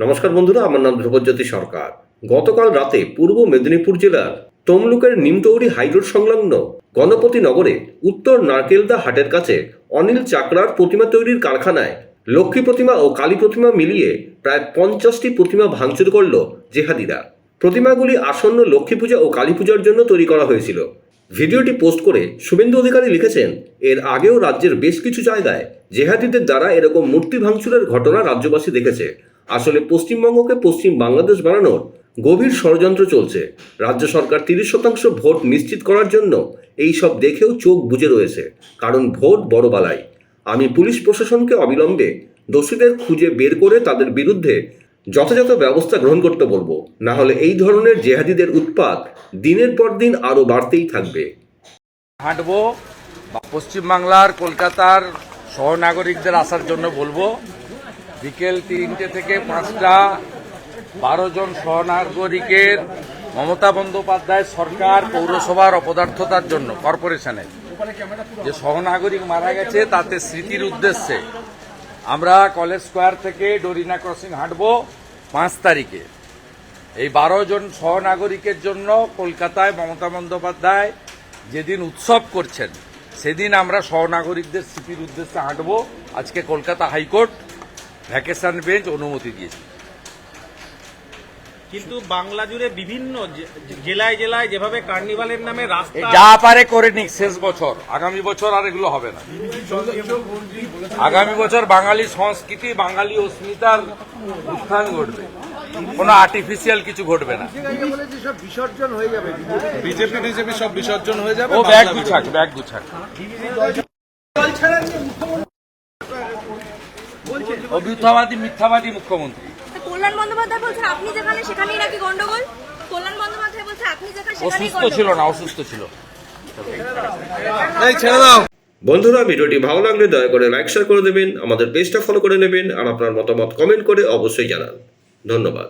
নমস্কার বন্ধুরা, আমার নাম ধ্রুবজ্যোতি সরকার। গতকাল রাতে পূর্ব মেদিনীপুর জেলার তমলুকের নিমতৌড়ি হাইরোড সংলগ্ন গণপতি নগরে উত্তর নারকেলদা হাটের কাছে অনিল চাকরার প্রতিমা তৈরির কারখানায় লক্ষ্মী প্রতিমা ও কালী প্রতিমা মিলিয়ে প্রায় 50টি প্রতিমা ভাঙচুর করল জেহাদিরা। প্রতিমাগুলি আসন্ন লক্ষ্মী পূজা ও কালী পূজার জন্য তৈরি করা হয়েছিল। ভিডিওটি পোস্ট করে শুভেন্দু অধিকারী লিখেছেন, এর আগেও রাজ্যের বেশ কিছু জায়গায় জেহাদিদের দ্বারা এরকম মূর্তি ভাঙচুরের ঘটনা রাজ্যবাসী দেখেছে। আসলে পশ্চিমবঙ্গকে পশ্চিম বাংলাদেশ বানানোর গভীর ষড়যন্ত্র চলছে। রাজ্য সরকার 30% ভোট নিশ্চিত করার জন্য এই সব দেখেও চোখ বুজে রয়েছে, কারণ ভোট বড় বালাই। আমি পুলিশ প্রশাসনকে অবিলম্বে দোষীদের খুঁজে বের করে তাদের বিরুদ্ধে যথাযথ ব্যবস্থা গ্রহণ করতে বলবো, না হলে এই ধরনের জেহাদিদের উৎপাত দিনের পর দিন আরও বাড়তেই থাকবে। হাঁটবো বা পশ্চিমবাংলার কলকাতার সহনাগরিকদের আসার জন্য বলবো, বিকেল 3টে থেকে 5টা 12 জন সহনাগরিকের মমতা বন্দ্যোপাধ্যায় সরকার পৌরসভার অপদার্থতার জন্য কর্পোরেশনের যে সহনাগরিক মারা গেছে তাতে স্মৃতির উদ্দেশ্যে আমরা কলেজ স্কোয়ার থেকে ডোরিনা ক্রসিং হাঁটবো 5 তারিখে। এই 12 জন সহনাগরিকের জন্য কলকাতায় মমতা বন্দ্যোপাধ্যায় যেদিন উৎসব করছেন সেদিন আমরা সহনাগরিকদের স্মৃতির উদ্দেশ্যে হাঁটবো। আজকে কলকাতা হাইকোর্ট ভ্যাকেশন বেঞ্চ অনুমতি দিয়েছে। কিন্তু বাংলা জুড়ে বিভিন্ন জেলায় জেলায় যেভাবে কার্নিভালের নামে রাস্তা যা পারে করে নিক, শেষ বছর, আগামী বছর আর এগুলো হবে না। আগামী বছর বাঙালি সংস্কৃতি, বাঙালি অস্মিতার উত্থান ঘটবে, কোনো আর্টিফিশিয়াল কিছু ঘটবে না। বিজেপি সব বিসর্জন হয়ে যাবে। ও ব্যাগ গুছাক। ও মিথ্যাবাদী মুখ্যমন্ত্রী। কল্যাণ বন্দ্যোপাধ্যায় বলছেন আপনি যেখানে সেখানেই নাকি গন্ডগোল। কল্যাণ বন্দ্যোপাধ্যায় বলছে আপনি যেখানে সেখানেই গন্ডগোল। অসুস্থ ছিল। ছেড়ে দাও। বন্ধুরা, ভিডিওটি ভালো লাগলে দয়া করে লাইক শেয়ার করে দেবেন, আমাদের পেজটা ফলো করে নেবেন, আর আপনার মতামত কমেন্ট করে অবশ্যই জানান। ধন্যবাদ।